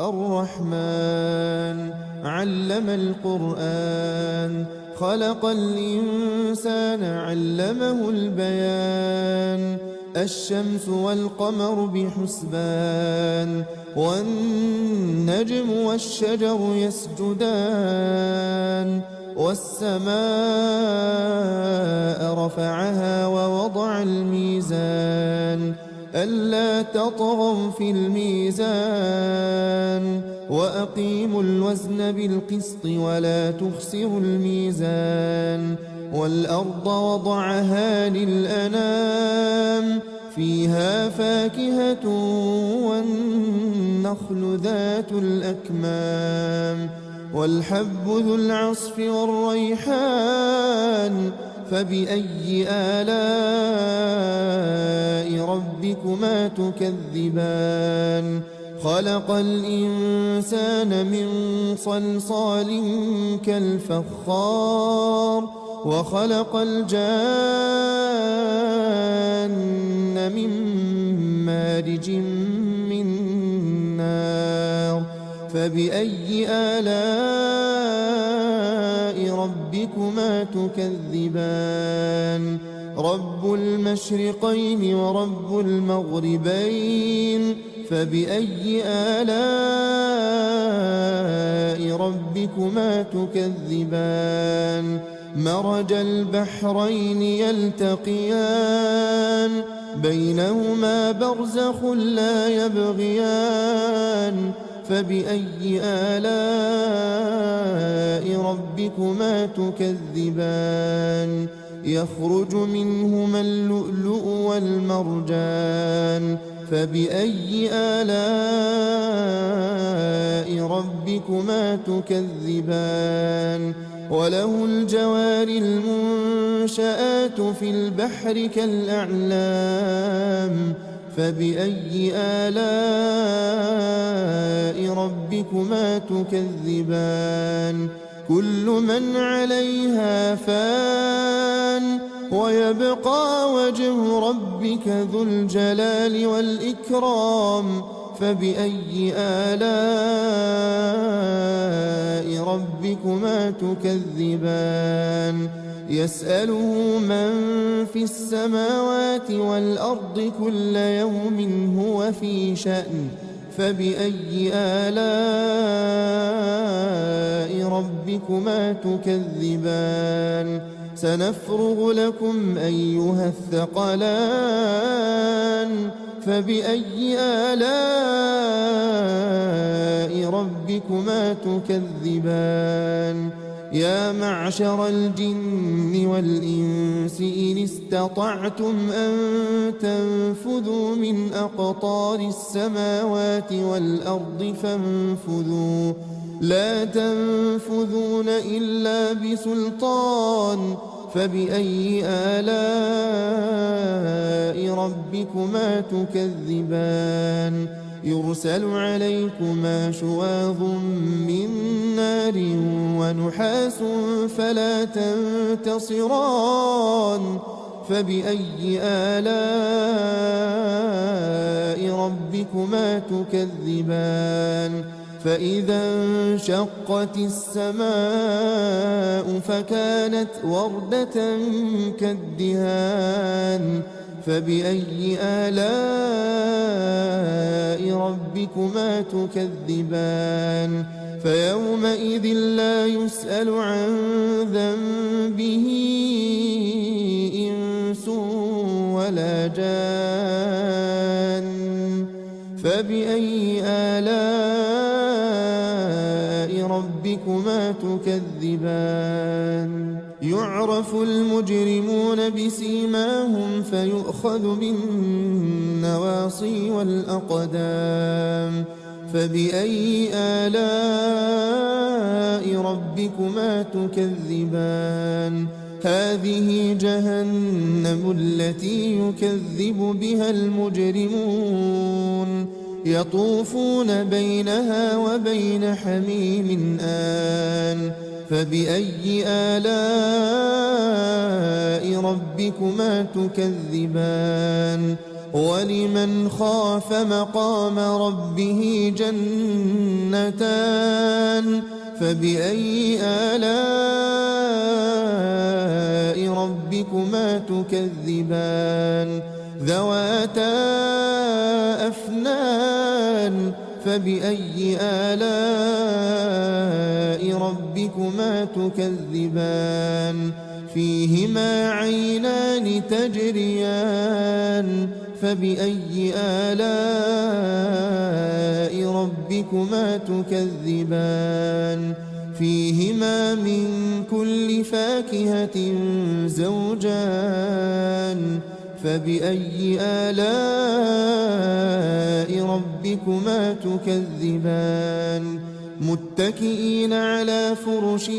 الرحمن علم القرآن خلق الإنسان علمه البيان الشمس والقمر بحسبان والنجم والشجر يسجدان والسماء رفعها ووضع الميزان ألا تطغوا في الميزان وأقيموا الوزن بالقسط ولا تخسروا الميزان والأرض وضعها للأنام فيها فاكهة والنخل ذات الأكمام والحب ذو العصف والريحان فبأي آلاء ربكما تكذبان خلق الإنسان من صلصال كالفخار وخلق الجان من مارج من نار فبأي آلاء ربكما تكذبان رب المشرقين ورب المغربين فبأي آلاء ربكما تكذبان مرج البحرين يلتقيان بينهما برزخ لا يبغيان فبأي آلاء ربكما تكذبان يخرج منهما اللؤلؤ والمرجان فبأي آلاء ربكما تكذبان وله الجوار المنشآت في البحر كالأعلام فبأي آلاء ربكما تكذبان كل من عليها فان ويبقى وجه ربك ذو الجلال والإكرام فبأي آلاء ربكما تكذبان يسأله من في السماوات والأرض كل يوم هو في شأن فبأي آلاء ربكما تكذبان سنفرغ لكم أيها الثقلان فبأي آلاء ربكما تكذبان يا معشر الجن والإنس إن استطعتم أن تنفذوا من أقطار السماوات والأرض فانفذوا لا تنفذون إلا بسلطان فبأي آلاء ربكما تكذبان يرسل عليكما شواظ من نار ونحاس فلا تنتصران فبأي آلاء ربكما تكذبان فإذا انشقت السماء فكانت وردة كالدهان فبأي آلاء ربكما تكذبان فيومئذ لا يسأل عن ذنبه إنس ولا جان فبأي آلاء ربكما تكذبان يعرف المجرمون بسيماهم فيؤخذ بالنواصي والأقدام فبأي آلاء ربكما تكذبان هذه جهنم التي يكذب بها المجرمون يطوفون بينها وبين حميم آن فبأي آلاء ربكما تكذبان ولمن خاف مقام ربه جنتان فبأي آلاء ربكما تكذبان ذواتا أفنان فبأي آلاء ربكما تكذبان فيهما عينان تجريان فبأي آلاء ربكما تكذبان فيهما من كل فاكهة زوجان فبأي آلاء ربكما تكذبان متكئين على فرش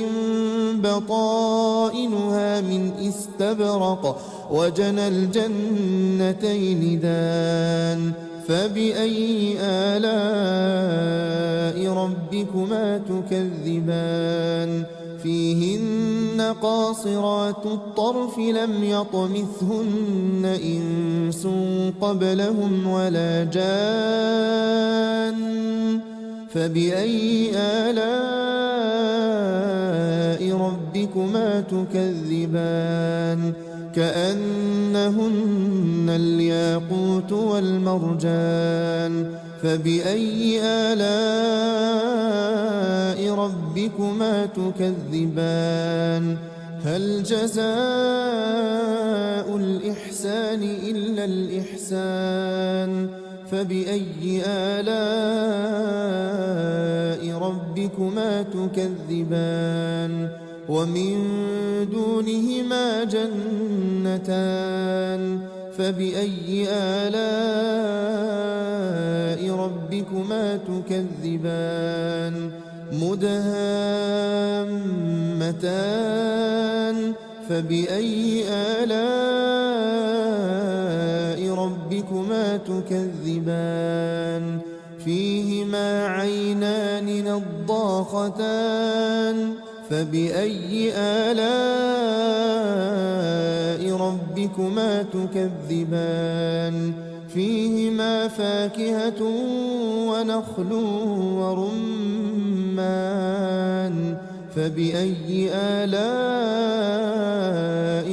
بطائنها من استبرق وجنى الجنتين دان فبأي آلاء ربكما تكذبان فيهن قاصرات الطرف لم يطمثهن إنس قبلهم ولا جان فبأي آلاء ربكما تكذبان كأنهن الياقوت والمرجان فبأي آلاء ربكما تكذبان هل جزاء الإحسان إلا الإحسان فبأي آلاء ربكما تكذبان ومن دونهما جنتان فبأي آلاء ربكما تكذبان مدهامتان فبأي آلاء ربكما تكذبان فيهما عينان نضاختان فبأي آلاء ربكما تكذبان فيهما فاكهة ونخل ورمان فبأي آلاء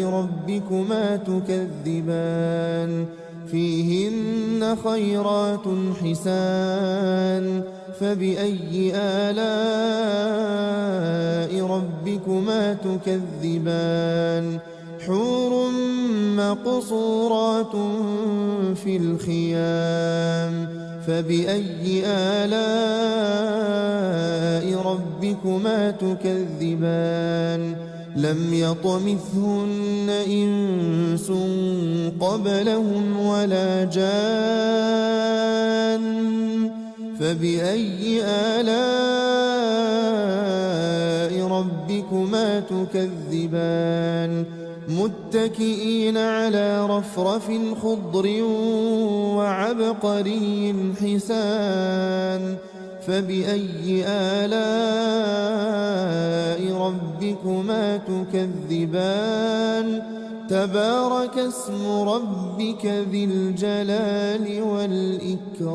ربكما تكذبان فيهن خيرات حسان فبأي آلاء ربكما تكذبان حور مقصورات في الخيام فبأي آلاء ربكما تكذبان لم يطمثهن إنس قبلهم ولا جان فبأي آلاء ربكما تكذبان متكئين على رفرف خضر وعبقري حسان فبأي آلاء ربكما تكذبان تبارك اسم ربك ذي الجلال والإكرام